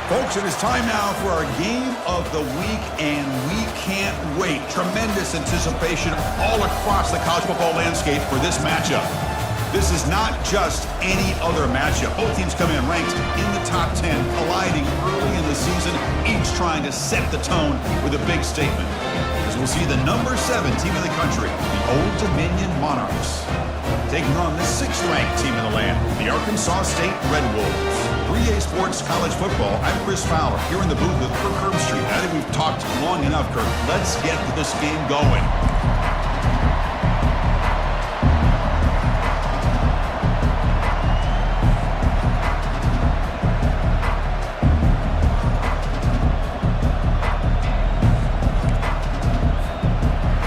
Folks, it is time now for our game of the week, and we can't wait. Tremendous anticipation all across the college football landscape for this matchup. This is not just any other matchup. Both teams come in ranked in the top 10, colliding early in the season, each trying to set the tone with a big statement. As we'll see the number 7 team in the country, the Old Dominion Monarchs, taking on the 6th-ranked team in the land, the Arkansas State Red Wolves. 3A Sports College Football, I'm Chris Fowler, here in the booth with Kirk Herbstreit. I think we've talked long enough, Kirk. Let's get this game going.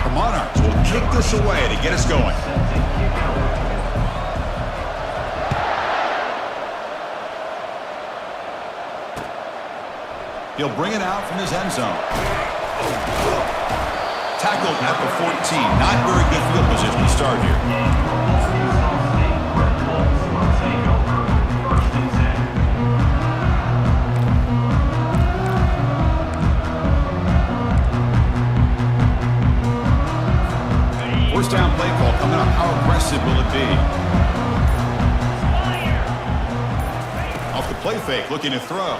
The Monarchs will kick this away to get us going. He'll bring it out from his end zone. Tackled at the 14. Not very good field position to start here. First down play call coming up. How aggressive will it be? Off the play fake, looking to throw.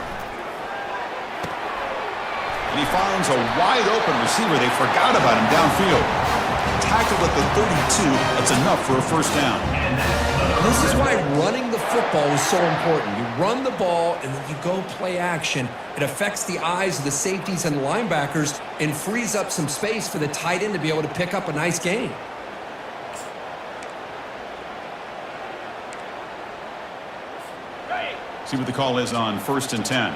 And he finds a wide-open receiver. They forgot about him downfield. Tackled at the 32. That's enough for a first down. This is why running the football is so important. You run the ball, and then you go play action. It affects the eyes of the safeties and the linebackers and frees up some space for the tight end to be able to pick up a nice gain. See what the call is on 1st and 10.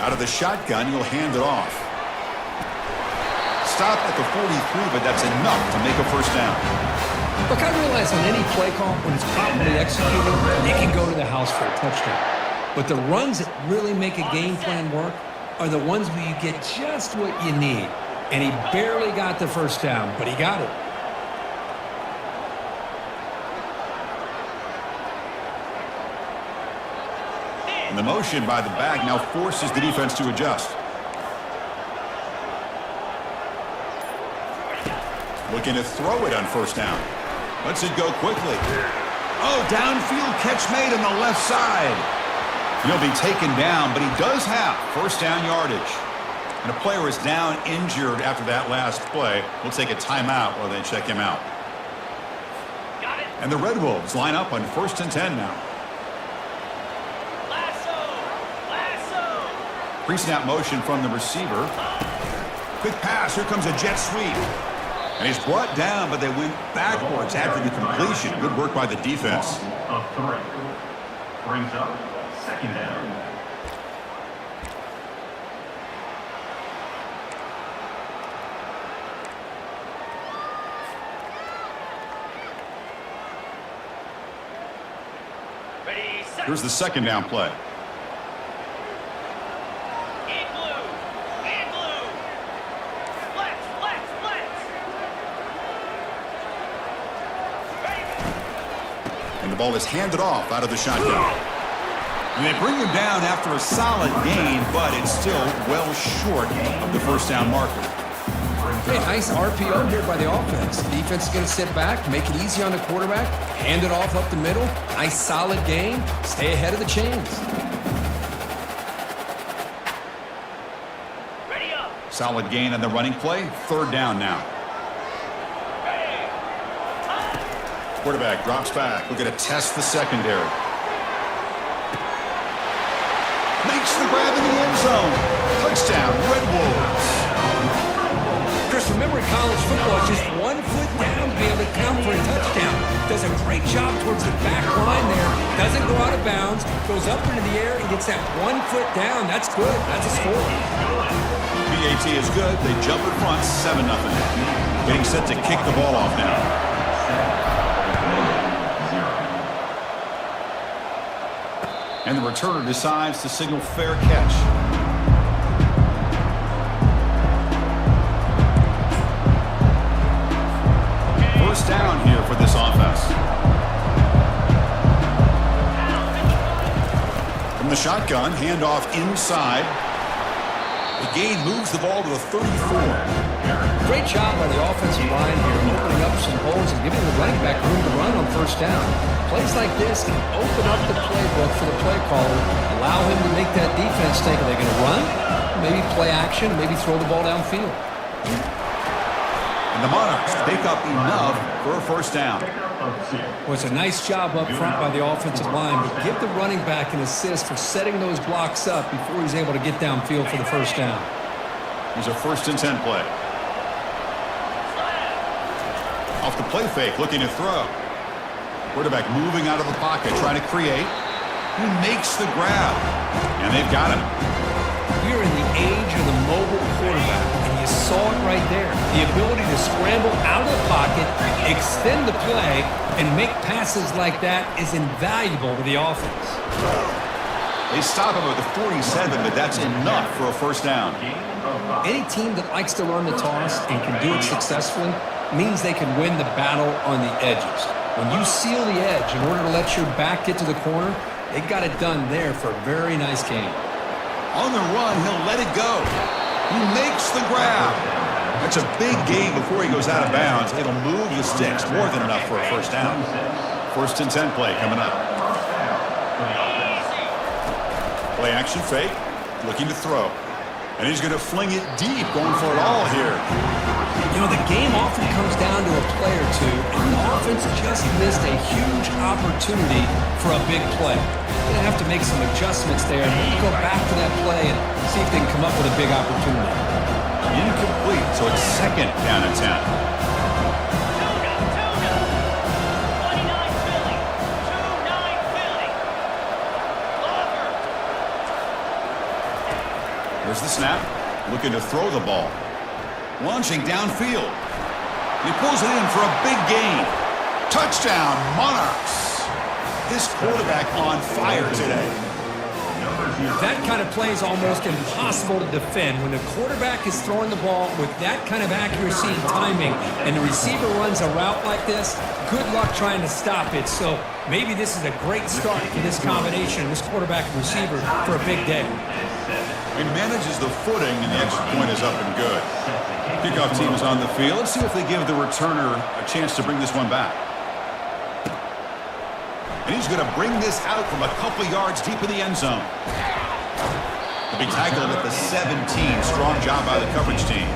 Out of the shotgun, you'll hand it off. Stop at the 43, but that's enough to make a first down. Look, I realize on any play call, when it's properly executed, they can go to the house for a touchdown. But the runs that really make a game plan work are the ones where you get just what you need. And he barely got the first down, but he got it. And the motion by the back now forces the defense to adjust. Looking to throw it on first down. Lets it go quickly. Oh, downfield catch made on the left side. He'll be taken down, but he does have first down yardage. And a player is down injured after that last play. We'll take a timeout while they check him out. And the Red Wolves line up on 1st and 10 now. Pre-snap motion from the receiver. Quick pass. Here comes a jet sweep. And he's brought down, but they went backwards after the completion. Good work by the defense. Of 3. Brings up 2nd down. Here's the 2nd down play. And the ball is handed off out of the shotgun. And they bring him down after a solid gain, but it's still well short of the first down marker. Hey, nice RPO here by the offense. The defense is going to sit back, make it easy on the quarterback, hand it off up the middle. Nice solid gain. Stay ahead of the chains. Ready up. Solid gain on the running play. 3rd down now. Quarterback drops back. We're going to test the secondary. Makes the grab in the end zone. Touchdown, Red Wolves. Chris, remember in college football, just 1 foot down to be able to count for a touchdown. Does a great job towards the back line there. Doesn't go out of bounds. Goes up into the air and gets that 1 foot down. That's good. That's a score. PAT is good. They jump in front, 7-0. Getting set to kick the ball off now. And the returner decides to signal fair catch. shotgun, handoff inside. The gain moves the ball to the 34. Great job by the offensive line here, opening up some holes and giving the running back room to run on first down. Plays like this can open up the playbook for the play caller, allow him to make that defense think, are they going to run? Maybe play action, maybe throw the ball downfield. And the Monarchs pick up enough for a first down. Well, it's a nice job up front by the offensive line, but give the running back an assist for setting those blocks up before he's able to get downfield for the first down. Here's a 1st and 10 play. Off the play fake, looking to throw. Quarterback moving out of the pocket, trying to create. He makes the grab, and they've got him. We're in the age of the mobile quarterback, and you saw it right there. The ability to scramble out of the pocket, extend the play, and make passes like that is invaluable to the offense. They stop him at the 47, but that's enough for a first down. Any team that likes to run the toss and can do it successfully means they can win the battle on the edges. When you seal the edge in order to let your back get to the corner, they got it done there for a very nice game. On the run, he'll let it go. He makes the grab. That's a big gain before he goes out of bounds. It'll move the sticks, more than enough for a first down. 1st and 10 play coming up. Play action fake, looking to throw. And he's going to fling it deep, going for it all here. You know, the game often comes down to a play or two, and the offense just missed a huge opportunity for a big play. They're going to have to make some adjustments there and maybe go back to that play and see if they can come up with a big opportunity. Incomplete, so it's 2nd down and 10. There's the snap, looking to throw the ball. Launching downfield. He pulls it in for a big gain. Touchdown, Monarchs. This quarterback on fire today. That kind of play is almost impossible to defend. When the quarterback is throwing the ball with that kind of accuracy and timing, and the receiver runs a route like this, good luck trying to stop it. So maybe this is a great start for this combination, this quarterback and receiver, for a big day. He manages the footing, and the extra point is up and good. Kickoff team is on the field. Let's see if they give the returner a chance to bring this one back. And he's going to bring this out from a couple yards deep in the end zone. The big tackle at the 17. Strong job by the coverage team.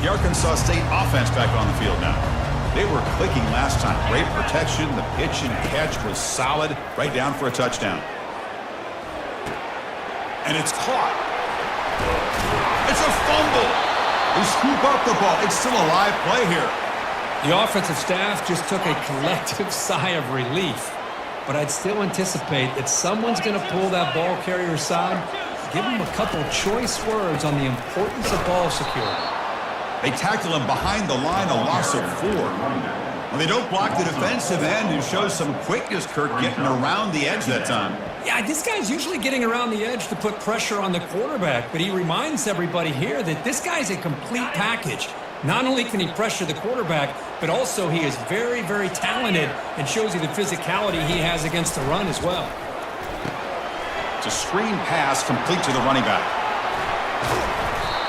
The Arkansas State offense back on the field now. They were clicking last time. Great protection. The pitch and catch was solid. Right down for a touchdown. And it's caught. It's a fumble. They scoop up the ball. It's still a live play here. The offensive staff just took a collective sigh of relief. But I'd still anticipate that someone's going to pull that ball carrier aside, give him a couple choice words on the importance of ball security. They tackle him behind the line, a loss of 4. Well, they don't block the defensive end, who shows some quickness, Kirk, getting around the edge that time. Yeah, this guy's usually getting around the edge to put pressure on the quarterback, but he reminds everybody here that this guy's a complete package. Not only can he pressure the quarterback, but also he is very, very talented and shows you the physicality he has against the run as well. It's a screen pass complete to the running back.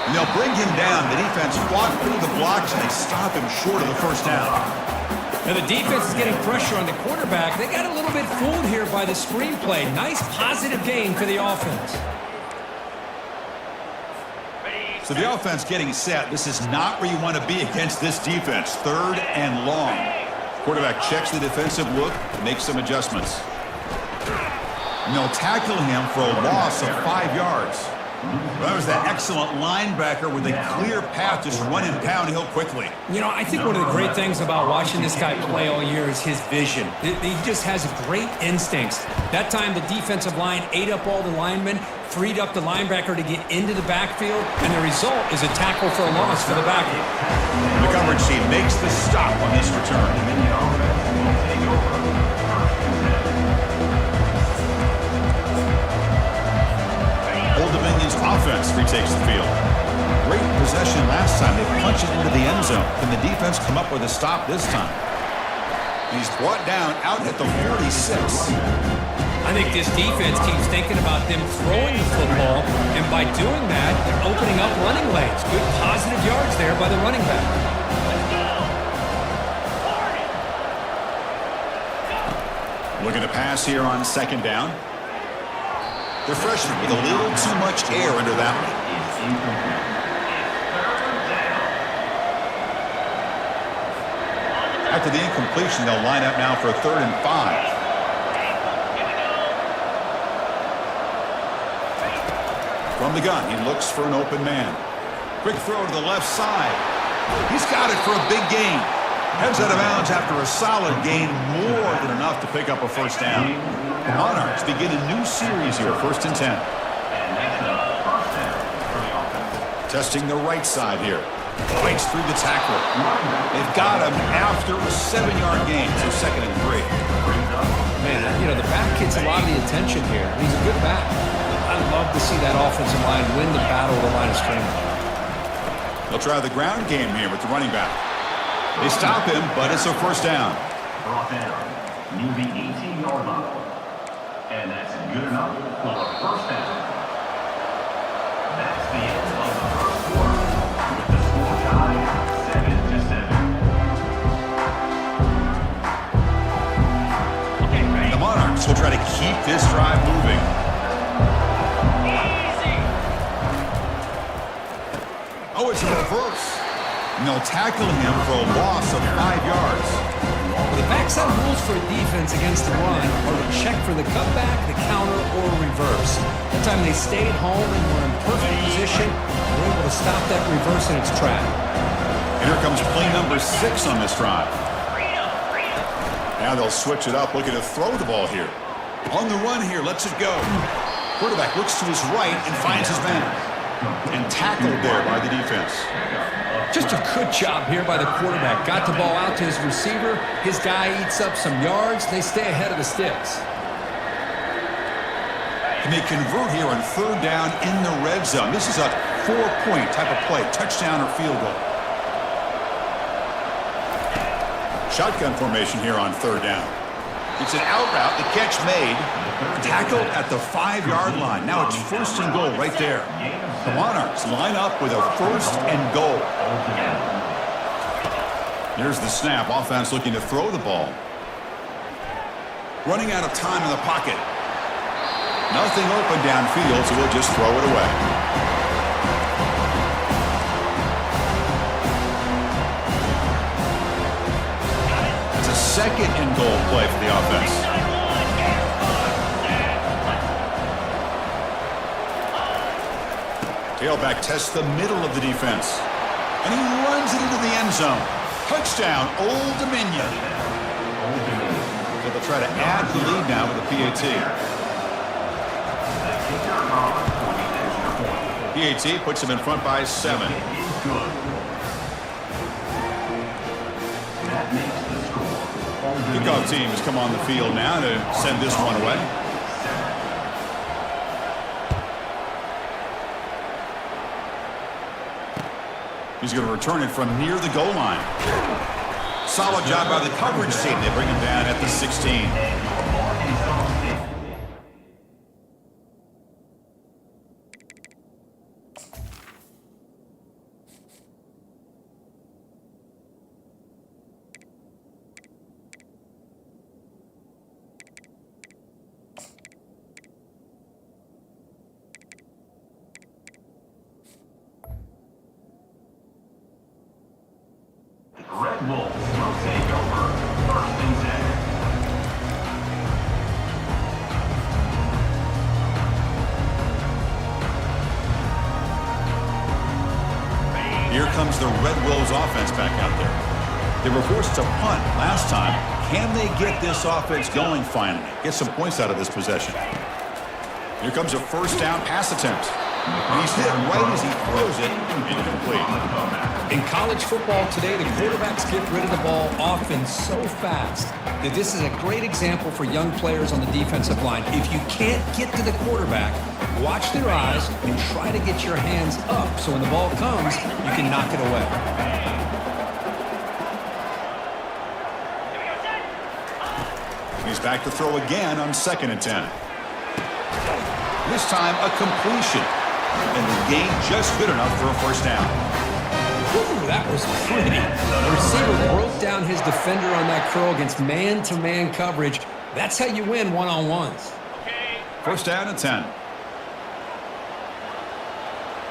And they'll bring him down. The defense walk through the blocks, and they stop him short of the first down. Now the defense is getting pressure on the quarterback. They got a little bit fooled here by the screenplay. Nice positive gain for the offense. So the offense getting set. This is not where you want to be against this defense. 3rd and long. Quarterback checks the defensive look, makes some adjustments. And they'll tackle him for a loss of 5 yards. Well, that was that excellent linebacker with a clear path, just run and pound hill quickly. You know, I think one of the great things about watching this guy play all year is his vision. He just has great instincts. That time, the defensive line ate up all the linemen, freed up the linebacker to get into the backfield, and the result is a tackle for a loss for the backer. The coverage team makes the stop on this return. Old Dominion's offense retakes the field. Great possession last time. They punched it into the end zone. Can the defense come up with a stop this time? He's brought down out at the 46. I think this defense keeps thinking about them throwing the football, and by doing that, they're opening up running lanes. Good positive yards there by the running back. Looking to pass here on second down. The freshman with a little too much air under that one. After the incompletion, they'll line up now for a 3rd and 5. From the gun, he looks for an open man. Quick throw to the left side. He's got it for a big gain. Heads out of bounds after a solid gain, more than enough to pick up a first down. The Monarchs begin a new series here, 1st and 10. Testing the right side here. Fights through the tackle. They've got him after a 7-yard gain, so 2nd and 3. Man, you know, the back gets a lot of the attention here. He's a good back. I love to see that offensive line win the battle of the line of scrimmage. They'll try the ground game here with the running back. They stop him, but it's a first down. Brought down near the 18-yard line. And that's good enough for a first down. That's the end of the first quarter. With the score tied 7-7. The Monarchs will try to keep this drive moving. Oh, it's a reverse. And they'll tackle him for a loss of 5 yards. Well, the backside rules for a defense against the run are to check for the cutback, the counter, or reverse. That time they stayed home and were in perfect position. They were able to stop that reverse in its track. And here comes play number 6 on this drive. Now they'll switch it up, looking to throw the ball here. On the run here, lets it go. Quarterback looks to his right and finds his man. And tackled there by the defense. Just a good job here by the quarterback. Got the ball out to his receiver. His guy eats up some yards. They stay ahead of the sticks. Can they convert here on 3rd down in the red zone? This is a 4-point type of play, touchdown or field goal. Shotgun formation here on 3rd down. It's an out route, the catch made. Tackled at the 5-yard line. Now it's 1st and goal right there. The Monarchs line up with a 1st and goal. Here's the snap. Offense looking to throw the ball. Running out of time in the pocket. Nothing open downfield, so we'll just throw it away. It's a 2nd and goal play for the offense. Tailback tests the middle of the defense. And he runs it into the end zone. Touchdown, Old Dominion. So they'll try to add the lead now with a PAT. PAT puts him in front by 7. Kickoff team has come on the field now to send this one away. He's going to return it from near the goal line. Solid job by the coverage team. They bring him down at the 16. Red Wolves will take over 1st and 10. Here comes the Red Wolves offense back out there. They were forced to punt last time. Can they get this offense going finally? Get some points out of this possession. Here comes a 1st down pass attempt. And he's hit right as he throws it, incomplete. In college football today, the quarterbacks get rid of the ball often so fast that this is a great example for young players on the defensive line. If you can't get to the quarterback, Watch their eyes and try to get your hands up so when the ball comes, you can knock it away. He's back to throw again on 2nd and 10. This time a completion. And the gain just good enough for a first down. Ooh, that was pretty. The receiver broke down his defender on that curl against man-to-man coverage. That's how you win one-on-ones. First down and 10.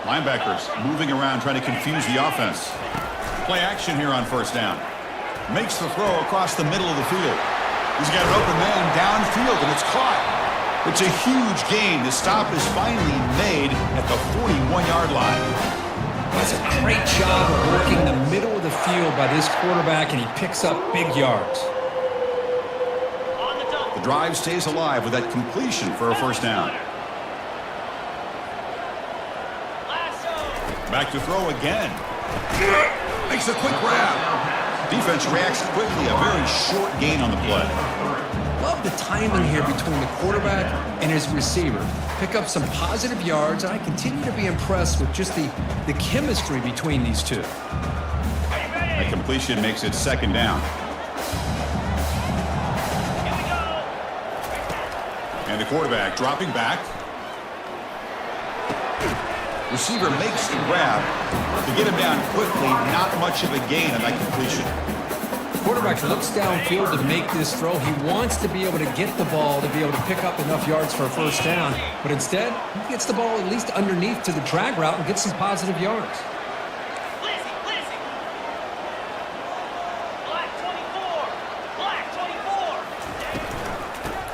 Linebackers moving around trying to confuse the offense. Play action here on first down. Makes the throw across the middle of the field. He's got an open man downfield, and it's caught. It's a huge gain. The stop is finally made at the 41-yard line. That's a great job of working the middle of the field by this quarterback, and he picks up big yards. The drive stays alive with that completion for a first down. Back to throw again. Makes a quick grab. Defense reacts quickly. A very short gain on the play. Love the timing here between the quarterback and his receiver. Pick up some positive yards, and I continue to be impressed with just the chemistry between these two. A completion makes it 2nd down. And the quarterback dropping back. Receiver makes the grab. To get him down quickly, not much of a gain on that completion. Quarterback looks downfield to make this throw. He wants to be able to get the ball to be able to pick up enough yards for a first down. But instead, he gets the ball at least underneath to the drag route and gets some positive yards.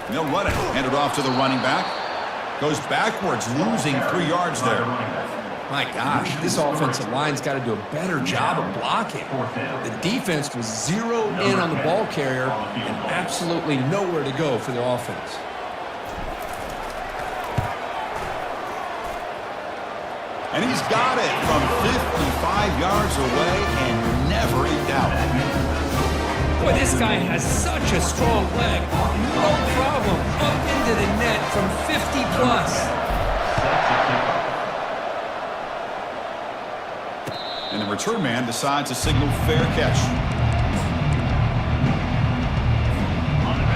And they'll run it. Hand it off to the running back. Goes backwards, losing 3 yards there. My gosh, this offensive line's got to do a better job of blocking. The defense was zeroed in on the ball carrier and absolutely nowhere to go for the offense. And he's got it from 55 yards away and never in doubt. Boy, this guy has such a strong leg. No problem. Up into the net from 50 plus. And the return man decides to signal fair catch.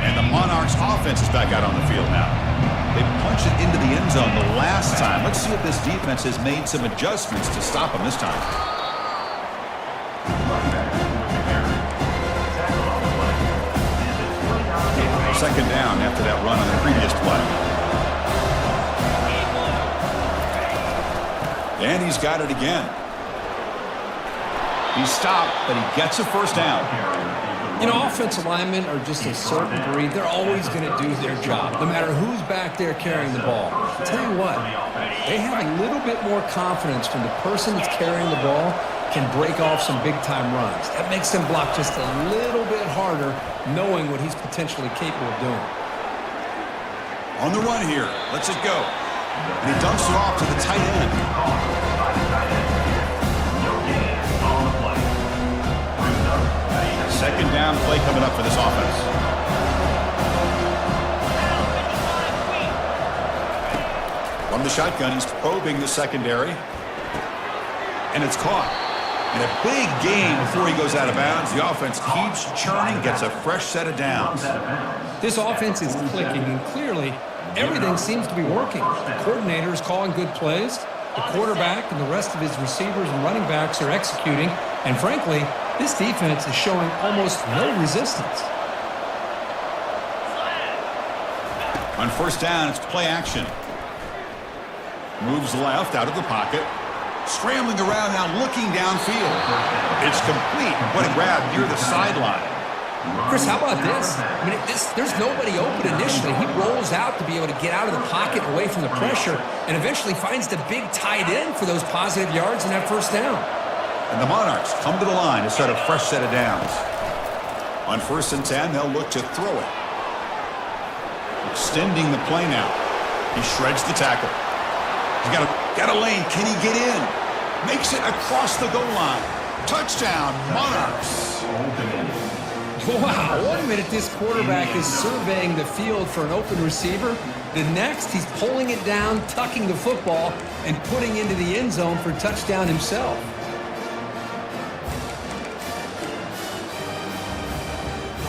And the Monarchs offense is back out on the field now. They punched it into the end zone the last time. Let's see if this defense has made some adjustments to stop them this time. Second down after that run on the previous play. And he's got it again. He's stopped, but he gets a first down. You know, offensive linemen are just a certain breed. They're always going to do their job, no matter who's back there carrying the ball. I'll tell you what, they have a little bit more confidence when the person that's carrying the ball can break off some big-time runs. That makes them block just a little bit harder, knowing what he's potentially capable of doing. On the run here, lets it go. And he dumps it off to the tight end. Second down play coming up for this offense. From the shotgun, he's probing the secondary. And it's caught. And a big gain before he goes out of bounds. The offense keeps churning, gets a fresh set of downs. This offense is clicking, and clearly everything seems to be working. The coordinator is calling good plays. The quarterback and the rest of his receivers and running backs are executing. And frankly, this defense is showing almost no resistance. On first down, it's play action. Moves left out of the pocket. Scrambling around now, looking downfield. It's complete. What a grab near the sideline. Chris, how about this? I mean, there's nobody open initially. He rolls out to be able to get out of the pocket away from the pressure and eventually finds the big tight end for those positive yards and that first down. And the Monarchs come to the line to set a fresh set of downs. On first and 10, they'll look to throw it. Extending the play now. He shreds the tackle. He's got a lane. Can he get in? Makes it across the goal line. Touchdown, Monarchs. Wow, 1 minute this quarterback is surveying the field for an open receiver. The next, he's pulling it down, tucking the football, and putting into the end zone for a touchdown himself.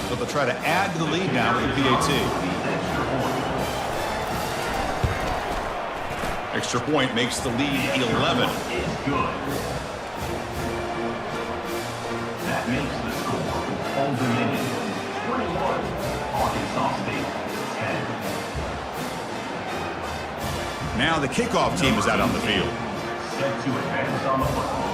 So they'll try to add to the lead now with the PAT. Extra point makes the lead 11. That makes the score Old Dominion 21, Arkansas State 10. Now the kickoff team is out on the field. Set to advance on the football.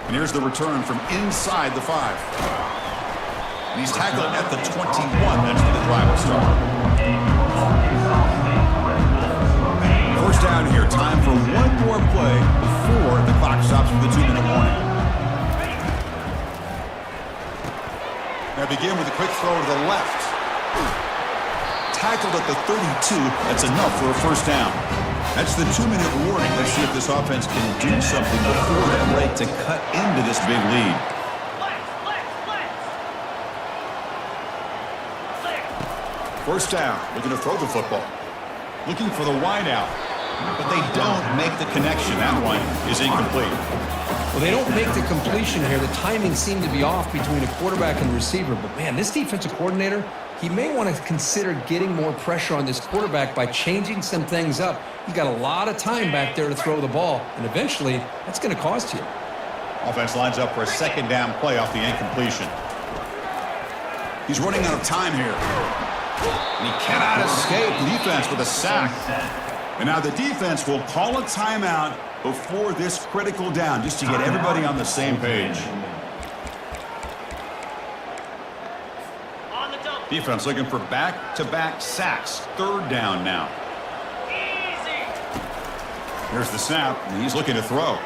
And here's the return from inside the 5. And he's tackled at the 21. That's where the drive will start. First down here. Time for one more play before the clock stops for the 2-minute warning. Now begin with a quick throw to the left. Tackled at the 32. That's enough for a first down. That's the 2-minute warning. Let's see if this offense can do something before that break to cut into this big lead. First down. Looking to throw the football. Looking for the wide out. But they don't make the connection. That one is incomplete. Well, they don't make the completion here. The timing seemed to be off between a quarterback and receiver. But, man, this defensive coordinator, he may want to consider getting more pressure on this quarterback by changing some things up. He's got a lot of time back there to throw the ball, and eventually that's going to cost you. Offense lines up for a second down play off the incompletion. He's running out of time here. And he cannot escape. Defense with a sack. And now the defense will call a timeout before this critical down, just to get everybody on the same page. Defense looking for back-to-back sacks. Third down now. Here's the snap, and he's looking to throw.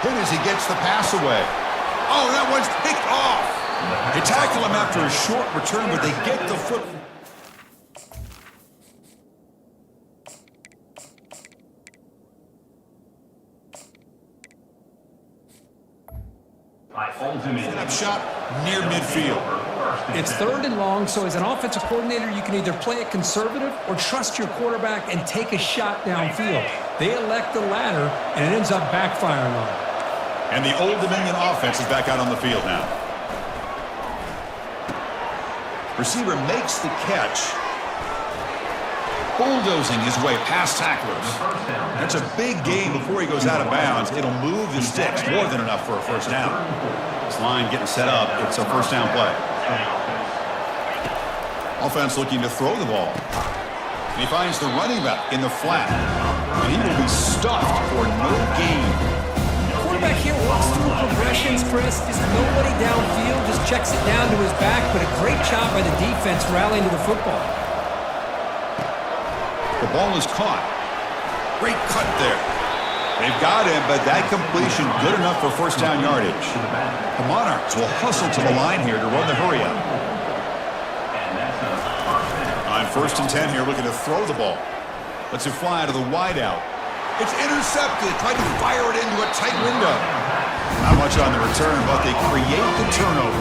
Hit as he gets the pass away. Oh, that one's picked off. They tackle him after a short return, but they get the foot. Up shot near midfield. It's third and long, so as an offensive coordinator, you can either play it conservative or trust your quarterback and take a shot downfield. They elect the latter, and it ends up backfiring on them. And the Old Dominion offense is back out on the field now. Receiver makes the catch. Bulldozing his way past tacklers. That's a big gain before he goes out of bounds. It'll move the sticks, more than enough for a first down. This line getting set up. It's a first down play. Offense looking to throw the ball. And he finds the running back in the flat. And he will be stuffed for no gain. Quarterback here walks through progressions, Chris. Just nobody downfield, just checks it down to his back, but a great job by the defense rallying to the football. The ball is caught. Great cut there. They've got him, but that completion good enough for first down yardage. The Monarchs will hustle to the line here to run the hurry up. On 1st and 10 here, looking to throw the ball. Lets it fly out of the wide out. It's intercepted. Tried to fire it into a tight window. Not much on the return, but they create the turnover.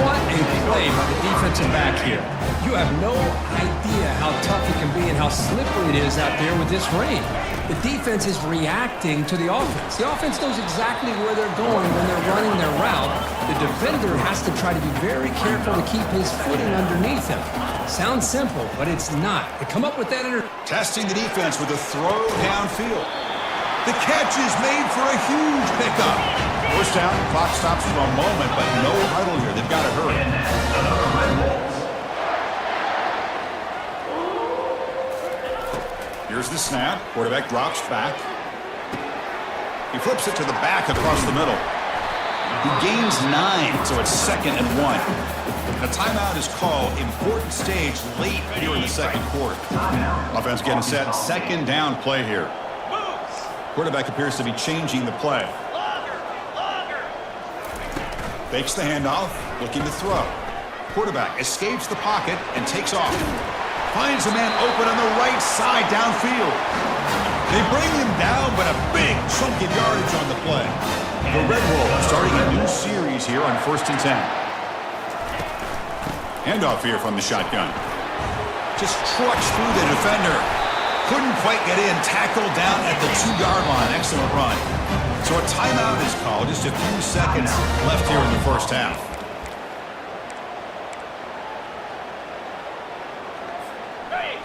What a play by the defensive back here. You have no idea how tough it can be and how slippery it is out there with this rain. The defense is reacting to the offense. The offense knows exactly where they're going when they're running their route. The defender has to try to be very careful to keep his footing underneath him. Sounds simple, but it's not. To come up with that testing the defense with a throw downfield. The catch is made for a huge pickup. First down, clock stops for a moment, but no huddle here. They've got to hurry. Here's the snap. Quarterback drops back. He flips it to the back across the middle. He gains 9, so it's 2nd and 1. The timeout is called. Important stage late here in the second quarter. Offense getting set. Second down play here. Quarterback appears to be changing the play. Fakes the handoff, looking to throw. Quarterback escapes the pocket and takes off. Finds a man open on the right side downfield. They bring him down, but a big chunk of yardage on the play. The Red Wolves starting a new series here on 1st and 10. Handoff here from the shotgun. Just trucks through the defender. Couldn't quite get in. Tackled down at the 2-yard line. Excellent run. So a timeout is called. Just a few seconds left here in the first half.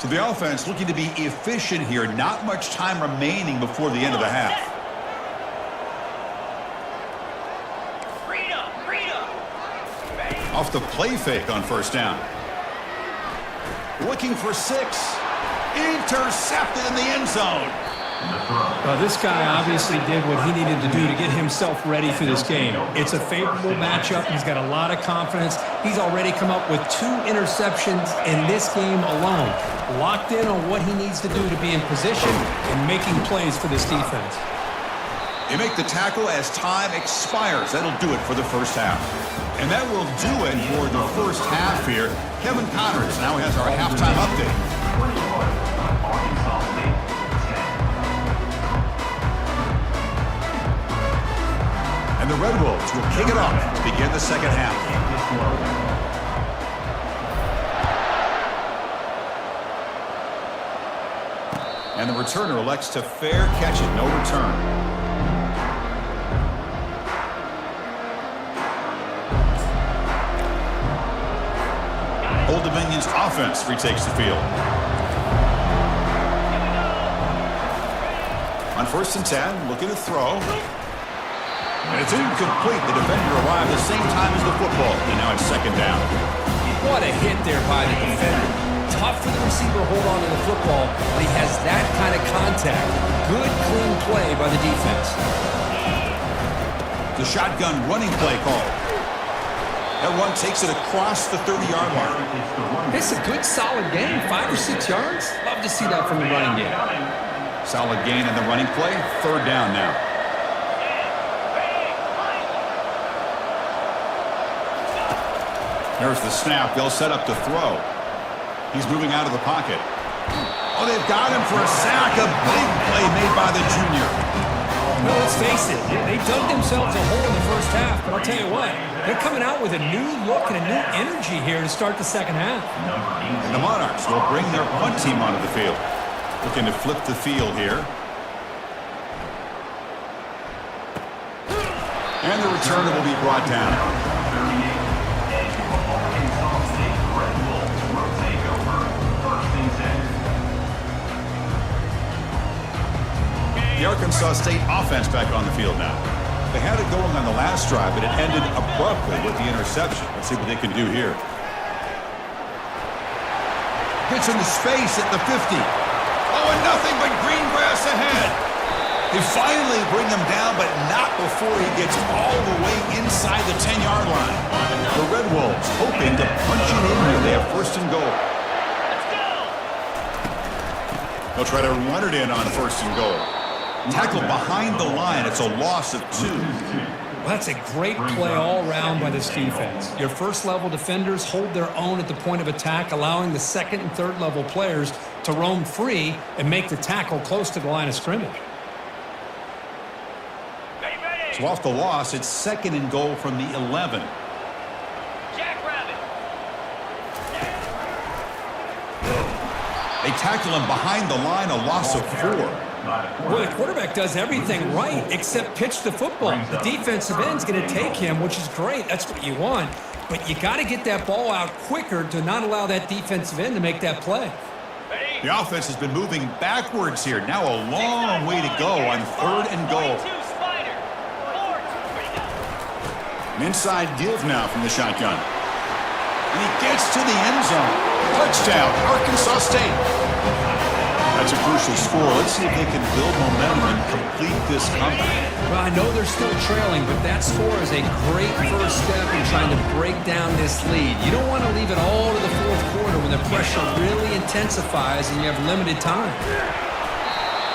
So the offense looking to be efficient here. Not much time remaining before the end of the half. Off the play fake on 1st down. Looking for 6. Intercepted in the end zone. Well, this guy obviously did what he needed to do to get himself ready for this game. It's a favorable matchup. He's got a lot of confidence. He's already come up with 2 interceptions in this game alone. Locked in on what he needs to do to be in position and making plays for this defense. They make the tackle as time expires. That'll do it for the first half. And that will do it for the first half here. Kevin Connors now has our halftime update. And the Red Wolves will kick it off to begin the second half. And the returner elects to fair catch it. No return. Old Dominion's offense retakes the field. On 1st and 10, looking to throw. And it's incomplete. The defender arrived at the same time as the football. And now it's 2nd down. What a hit there by the defender. Tough for the receiver to hold on to the football, but he has that kind of contact. Good, clean play by the defense. The shotgun running play call. That one takes it across the 30-yard line. It's a good, solid gain, 5 or 6 yards. Love to see that from the running game. Solid gain in the running play. 3rd down now. There's the snap. They'll set up to throw. He's moving out of the pocket. Oh, they've got him for a sack. A big play made by the junior. Well, let's face it, they dug themselves a hole in the first half, but I'll tell you what, they're coming out with a new look and a new energy here to start the second half. And the Monarchs will bring their punt team onto the field. Looking to flip the field here. And the returner will be brought down. The Arkansas State offense back on the field now. They had it going on the last drive, but it ended abruptly with the interception. Let's see what they can do here. Gets into space at the 50. Oh, and nothing but green grass ahead. They finally bring him down, but not before he gets all the way inside the 10-yard line. The Red Wolves hoping to punch it in here. They have 1st and goal. They'll try to run it in on 1st and goal. Tackled behind the line. It's a loss of 2. Well, that's a great play all around by this defense. Your first-level defenders hold their own at the point of attack, allowing the 2nd and 3rd level players to roam free and make the tackle close to the line of scrimmage. So off the loss, it's 2nd and goal from the 11. They tackle him behind the line, a loss of 4. Well, the quarterback does everything right except pitch the football. The defensive end's going to take him, which is great. That's what you want. But you got to get that ball out quicker to not allow that defensive end to make that play. The offense has been moving backwards here. Now a long way to go on 3rd and goal. An inside give now from the shotgun. And he gets to the end zone. Touchdown, Arkansas State. That's a crucial score. Let's see if they can build momentum and complete this comeback. Well, I know they're still trailing, but that score is a great first step in trying to break down this lead. You don't want to leave it all to the 4th quarter when the pressure really intensifies and you have limited time.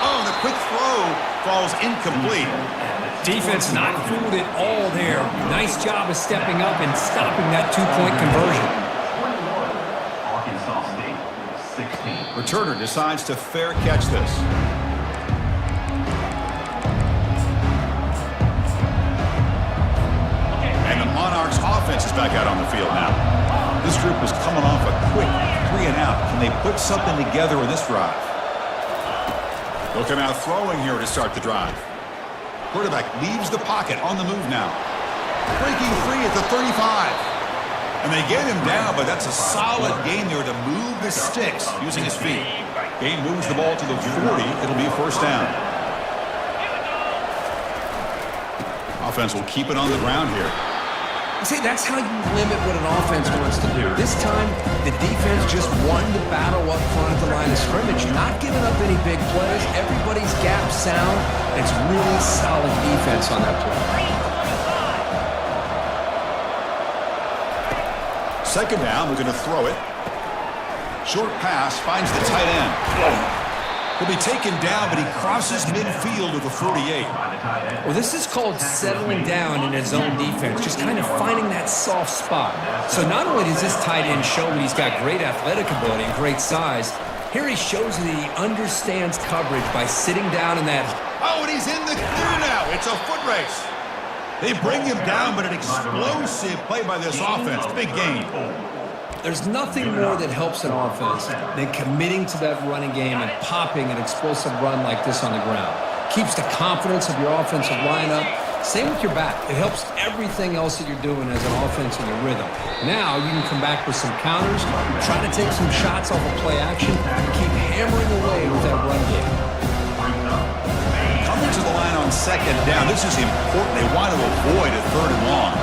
Oh, the quick throw falls incomplete. Defense not fooled at all there. Nice job of stepping up and stopping that 2-point conversion. Arkansas State, 16. Returner decides to fair catch this. offense is back out on the field now. This group is coming off a quick 3 and out. Can they put something together in this drive? They'll come out throwing here to start the drive. Quarterback leaves the pocket on the move now. Breaking free at the 35. And they get him down, but that's a solid gain there to move the sticks using his feet. Gain moves the ball to the 40. It'll be a first down. Offense will keep it on the ground here. See, that's how you limit what an offense wants to do. This time, the defense just won the battle up front at the line of scrimmage, not giving up any big plays. Everybody's gap sound. It's really solid defense on that play. Second down, we're going to throw it. Short pass finds the tight end. He'll be taken down, but he crosses midfield with a 48. Well, this is called settling down in his own defense, just kind of finding that soft spot. So not only does this tight end show that he's got great athletic ability and great size, here he shows that he understands coverage by sitting down in that. Oh, and he's in the clear now. It's a foot race. They bring him down, but an explosive play by this offense. Big gain. There's nothing more that helps an offense than committing to that running game and popping an explosive run like this on the ground. Keeps the confidence of your offensive lineup. Same with your back. It helps everything else that you're doing as an offense in your rhythm. Now you can come back with some counters, try to take some shots off of play action, and keep hammering away with that run game. Coming to the line on second down. This is important. They want to avoid a third and long.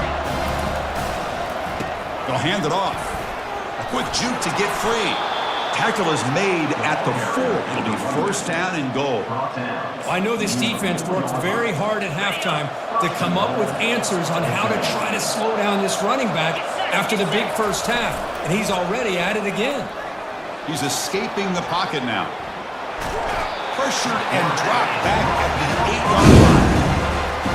They'll hand it off. Quick juke to get free. Tackle is made at the 4. It'll be first down and goal. I know this defense worked very hard at halftime to come up with answers on how to try to slow down this running back after the big first half, and he's already at it again. He's escaping the pocket now. Pressured and dropped back at the 8-yard line.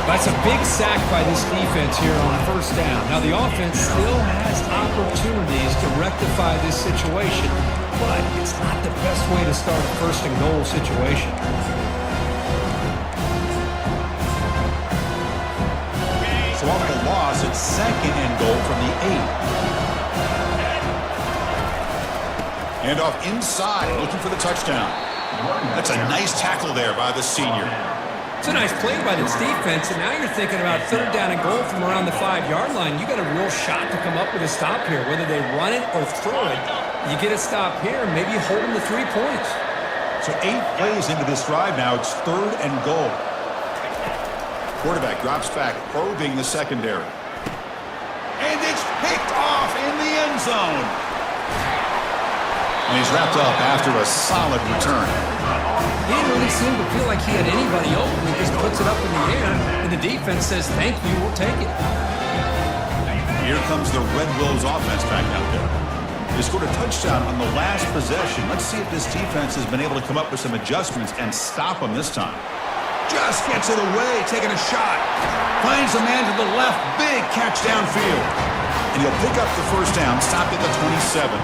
That's a big sack by this defense here on first down. Now, the offense still has opportunities to rectify this situation, but it's not the best way to start a first and goal situation. So off the loss, it's second and goal from the 8. And off inside, looking for the touchdown. That's a nice tackle there by the senior. It's a nice play by this defense, and now you're thinking about third down and goal from around the 5-yard line. You got a real shot to come up with a stop here, whether they run it or throw it. You get a stop here, and maybe you hold them to 3 points. So 8 plays into this drive now. It's third and goal. Quarterback drops back, probing the secondary. And it's picked off in the end zone. And he's wrapped up after a solid return. He didn't really seem to feel like he had anybody open. He just puts it up in the air, and the defense says, thank you, we'll take it. Here comes the Red Wolves offense back out there. They scored a touchdown on the last possession. Let's see if this defense has been able to come up with some adjustments and stop them this time. Just gets it away, taking a shot. Finds a man to the left, big catch downfield. And he'll pick up the first down, stopped at the 27.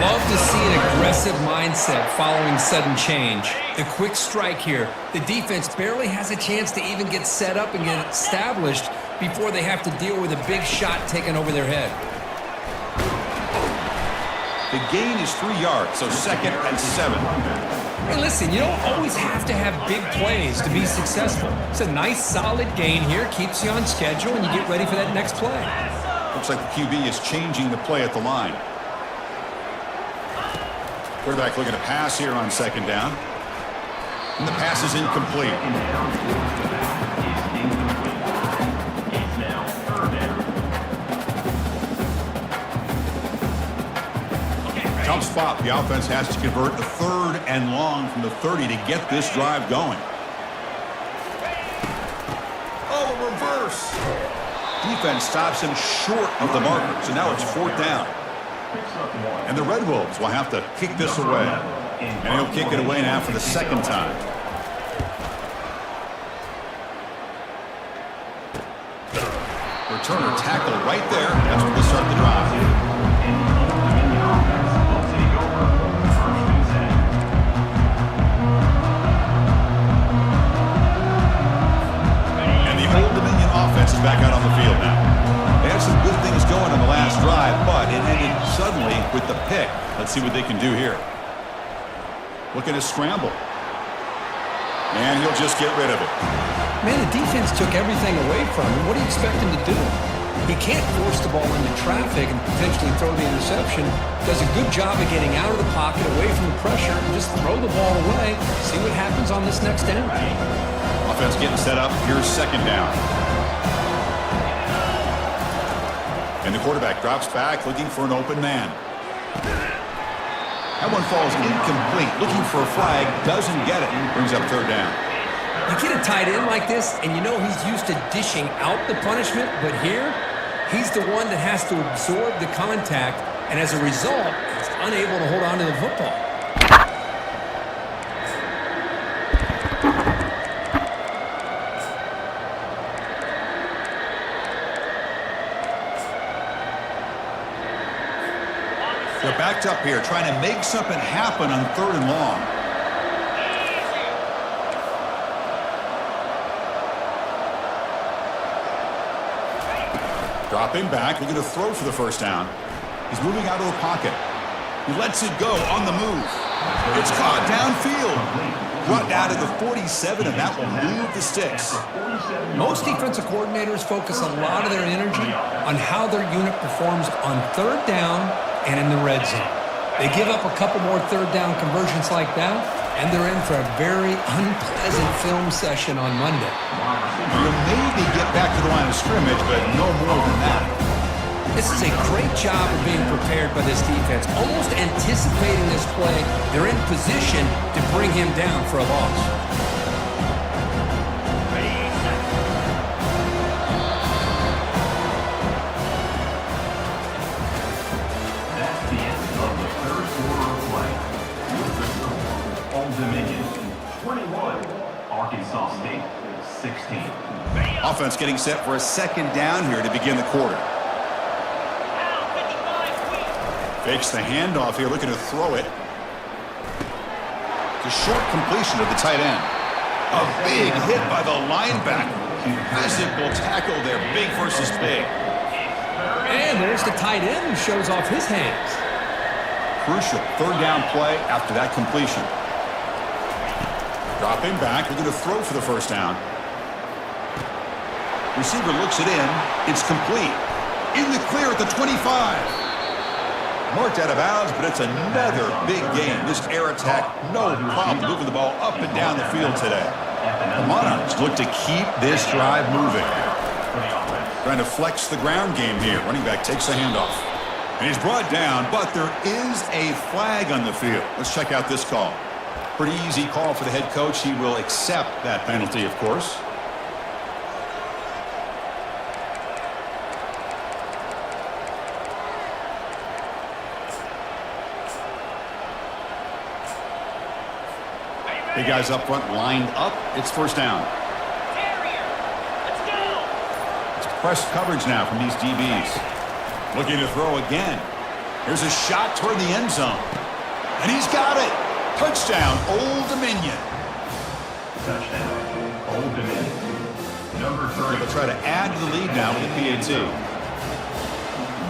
Love to see an aggressive mindset following sudden change. The quick strike here. The defense barely has a chance to even get set up and get established before they have to deal with a big shot taken over their head. The gain is 3 yards, so second and 7. Hey, listen, you don't always have to have big plays to be successful. It's a nice, solid gain here. Keeps you on schedule, and you get ready for that next play. Looks like the QB is changing the play at the line. Quarterback looking to pass here on second down. And the pass is incomplete. Tough spot. The offense has to convert a third and long from the 30 to get this drive going. Oh, a reverse. Defense stops him short of the marker, so now it's fourth down. And the Red Wolves will have to kick this away. And he'll kick it away now for the second time. Returner tackle right there. That's where we start the drive. And the Old Dominion offense offense is back out on the field now. They had some good things going in the last drive, but it ended suddenly with the pick. Let's see what they can do here. Looking to scramble. And he'll just get rid of it. Man, the defense took everything away from him. What do you expect him to do? He can't force the ball into traffic and potentially throw the interception. Does a good job of getting out of the pocket, away from the pressure, and just throw the ball away. See what happens on this next down. Offense getting set up. Here's second down. And the quarterback drops back, looking for an open man. That one falls incomplete. Looking for a flag. Doesn't get it. Brings up third down. You get a tight end like this, and you know he's used to dishing out the punishment, but here, he's the one that has to absorb the contact, and as a result, he's unable to hold on to the football. They're backed up here, trying to make something happen on third and long. Dropping back, looking to throw for the first down. He's moving out of the pocket. He lets it go on the move. It's caught downfield. Brought down to the 47, and that will move the sticks. Most defensive coordinators focus a lot of their energy on how their unit performs on third down and in the red zone. They give up a couple more third down conversions like that, and they're in for a very unpleasant film session on Monday. You'll maybe get back to the line of scrimmage, but no more than that. This is a great job of being prepared by this defense, almost anticipating this play. They're in position to bring him down for a loss. That's the end of the third quarter of play. With the score, Old Dominion 21, Arkansas State 16. Offense getting set for a second down here to begin the quarter. Fakes the handoff here, looking to throw it. The short completion of the tight end. A big hit by the linebacker. Physical tackle there, big versus big. And there's the tight end who shows off his hands. Crucial third down play after that completion. Dropping back, looking to throw for the first down. Receiver looks it in. It's complete. In the clear at the 25. Marked out of bounds, but it's another big game. This air attack, no problem moving the ball up and down the field today. The Monarchs look to keep this drive moving. Trying to flex the ground game here. Running back takes the handoff. And he's brought down, but there is a flag on the field. Let's check out this call. Pretty easy call for the head coach. He will accept that penalty, of course. Big guys up front lined up. It's first down. It's press coverage now from these DBs. Looking to throw again. Here's a shot toward the end zone. And he's got it. Touchdown, Old Dominion. Touchdown, Old Dominion. Number 3. They'll try to add to the lead now with the PAT.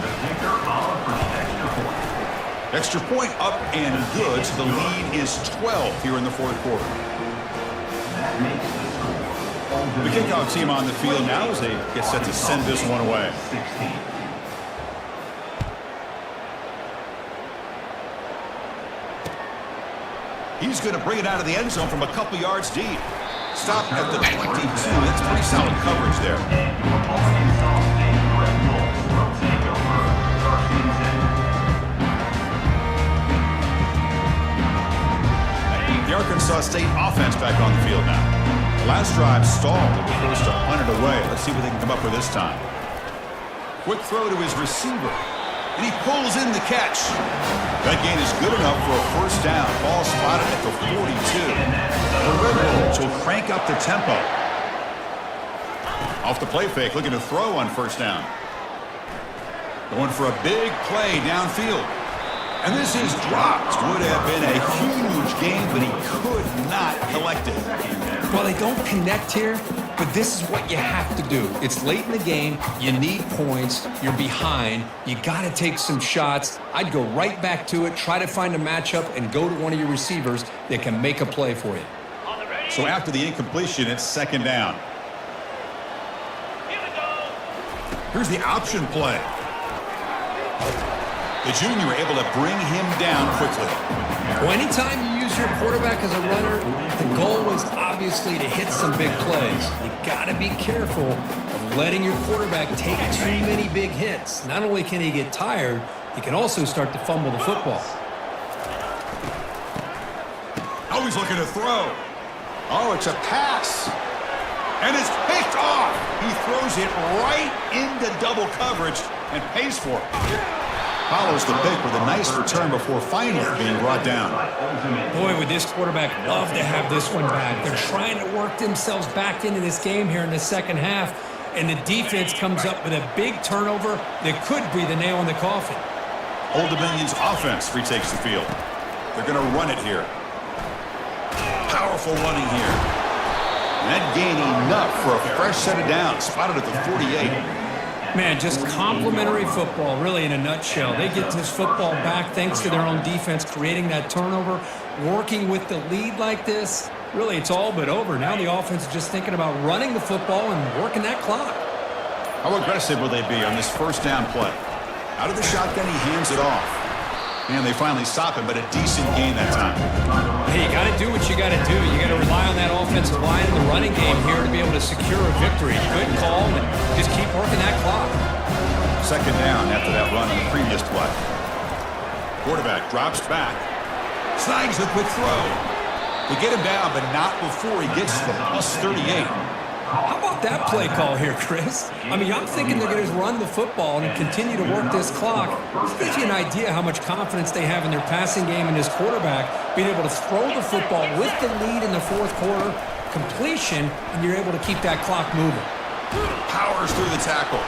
The kicker on for extra point. Extra point up and good, so the lead is 12 here in the fourth quarter. That makes the score. Old The Dominion kickoff team on the field now as they get set to send this one away. 16. He's going to bring it out of the end zone from a couple yards deep. Stop at the 22. That's pretty solid coverage there. Arkansas State Red Bulls will take over first and 10. The Arkansas State offense back on the field now. The last drive stalled. They were forced to punt it away. Let's see what they can come up with this time. Quick throw to his receiver. And he pulls in the catch. That gain is good enough for a first down. Ball spotted at the 42. The Red Bulls will crank up the tempo. Off the play fake, looking to throw on first down. Going for a big play downfield. And this is dropped. Would have been a huge game, but he could not collect it. While they don't connect here, but this is what you have to do. It's late in the game. You need points. You're behind. You got to take some shots. I'd go right back to it, try to find a matchup, and go to one of your receivers that can make a play for you. So after the incompletion, it's second down. Here's the option play. The junior able to bring him down quickly. Well, anytime you use your quarterback as a runner, the goal was obviously to hit some big plays. You got to be careful of letting your quarterback take too many big hits. Not only can he get tired, he can also start to fumble the football. Oh, he's looking to throw. Oh, it's a pass. And it's picked off. He throws it right into double coverage and pays for it. Follows the pick with a nice return before finally being brought down. Boy, would this quarterback love to have this one back. They're trying to work themselves back into this game here in the second half, and the defense comes up with a big turnover that could be the nail in the coffin. Old Dominion's offense retakes the field. They're going to run it here. Powerful running here. And that gain enough for a fresh set of downs, spotted at the 48. Man, just complimentary football, really, in a nutshell. They get this football back thanks to their own defense, creating that turnover, working with the lead like this. Really, it's all but over. Now the offense is just thinking about running the football and working that clock. How aggressive will they be on this first down play? Out of the shotgun, he hands it off. And they finally stop him, but a decent gain that time. Hey, you got to do what you got to do. You got to rely on that offensive line in the running game here to be able to secure a victory. Good call, and just keep working that clock. Second down after that run on the previous play. Quarterback drops back. Snags the quick throw. They get him down, but not before he gets to the plus 38. How about that play call here, Chris? I mean, I'm thinking they're going to run the football and continue to work this clock. This gives you an idea how much confidence they have in their passing game and this quarterback being able to throw the football with the lead in the fourth quarter, completion, and you're able to keep that clock moving. Powers through the tackle.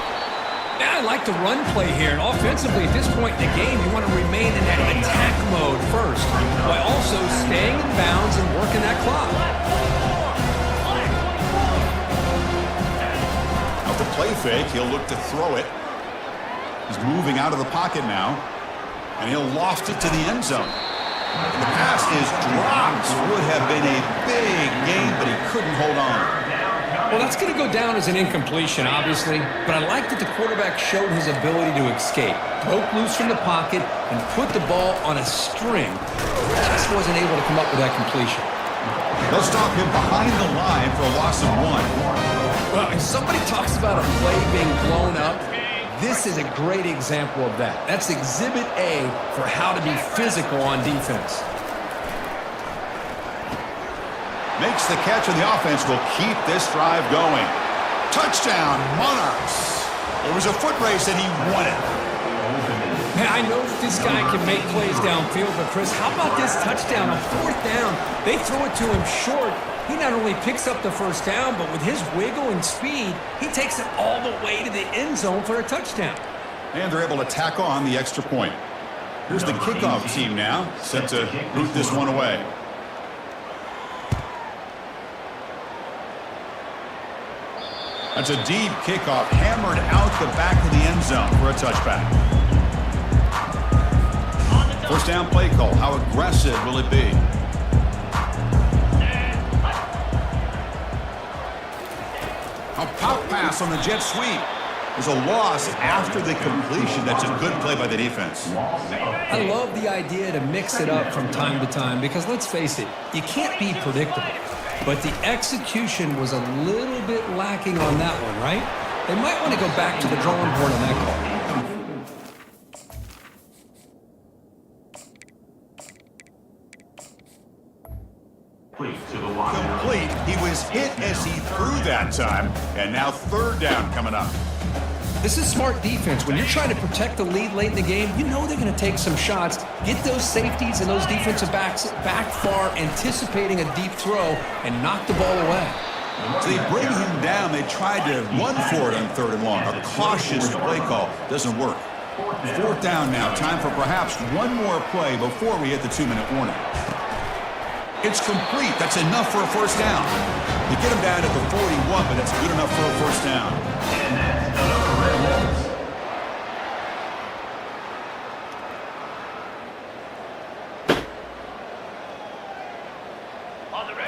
Yeah, I like the run play here. And offensively, at this point in the game, you want to remain in that attack mode first, while also staying in bounds and working that clock. The play fake, he'll look to throw it. He's moving out of the pocket now, and he'll loft it to the end zone. The pass is dropped. Would have been a big gain, but he couldn't hold on. Well, that's going to go down as an incompletion, obviously, but I like that the quarterback showed his ability to escape, broke loose from the pocket, and put the ball on a string. Just wasn't able to come up with that completion. They'll stop him behind the line for a loss of 1. Well, if somebody talks about a play being blown up, this is a great example of that. That's Exhibit A for how to be physical on defense. Makes the catch, and the offense will keep this drive going. Touchdown, Monarchs. It was a foot race, and he won it. Man, I know that this guy can make plays downfield, but Chris, how about this touchdown? On fourth down, they throw it to him short. He not only picks up the first down, but with his wiggle and speed, he takes it all the way to the end zone for a touchdown. And they're able to tack on the extra point. Here's the kickoff team now, set to boot this one away. That's a deep kickoff, hammered out the back of the end zone for a touchback. First down play call. How aggressive will it be? A pop pass on the jet sweep. There's a loss after the completion. That's a good play by the defense. I love the idea to mix it up from time to time because, let's face it, you can't be predictable. But the execution was a little bit lacking on that one, right? They might want to go back to the drawing board on that call. Complete. He was hit as he threw that time, and now third down coming up. This is smart defense. When you're trying to protect the lead late in the game, you know they're going to take some shots, get those safeties and those defensive backs back far, anticipating a deep throw, and knock the ball away. So they bring him down. They tried to run for it on third and long. A cautious play call doesn't work. Fourth down now. Time for perhaps one more play before we hit the 2-minute warning. It's complete. That's enough for a first down. You get him down at the 41, but that's good enough for a first down. And that's another Red Wolves.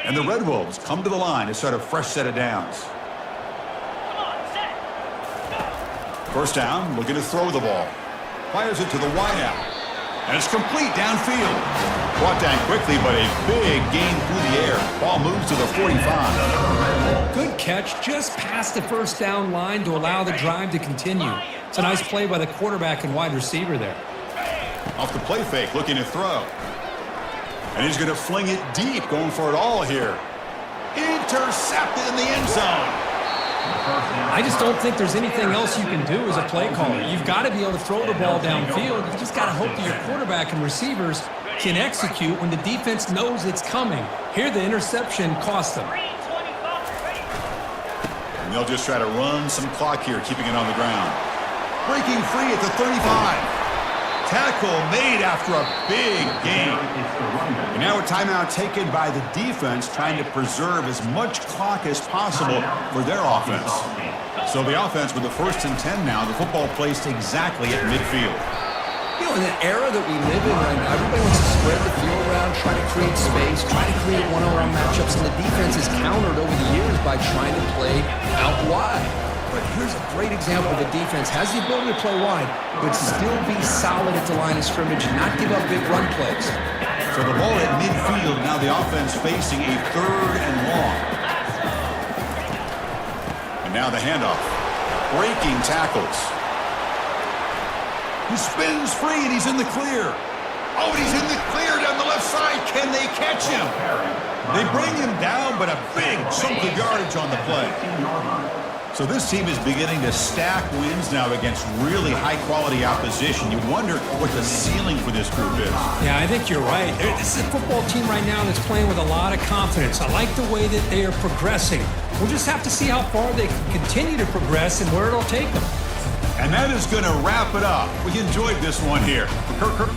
And the Red Wolves come to the line to start a fresh set of downs. First down, looking to throw the ball. Fires it to the wideout. And it's complete downfield. Brought down quickly, but a big gain through the air. Ball moves to the 45. Good catch, just past the first down line to allow the drive to continue. It's a nice play by the quarterback and wide receiver there. Off the play fake, looking to throw. And he's going to fling it deep, going for it all here. Intercepted in the end zone. I just don't think there's anything else you can do as a play caller. You've got to be able to throw the ball downfield. You just got to hope that your quarterback and receivers can execute when the defense knows it's coming. Here, the interception cost them. And they'll just try to run some clock here, keeping it on the ground. Breaking free at the 35. Tackle made after a big gain. And now a timeout taken by the defense, trying to preserve as much clock as possible for their offense. So the offense with the 1st and 10 now, the football placed exactly at midfield. You know, in the era that we live in right now, everybody wants to spread the field around, try to create space, try to create one-on-one matchups, and the defense is countered over the years by trying to play out wide. But here's a great example of the defense. Has the ability to play wide, but still be solid at the line of scrimmage and not give up big run plays. So the ball at midfield, now the offense facing a 3rd and long. And now the handoff. Breaking tackles. He spins free and he's in the clear. Oh, and he's in the clear down the left side. Can they catch him? They bring him down, but a big chunk of yardage on the play. So this team is beginning to stack wins now against really high-quality opposition. You wonder what the ceiling for this group is. Yeah, I think you're right. This is a football team right now that's playing with a lot of confidence. I like the way that they are progressing. We'll just have to see how far they can continue to progress and where it'll take them. And that is going to wrap it up. We enjoyed this one here. For Kirk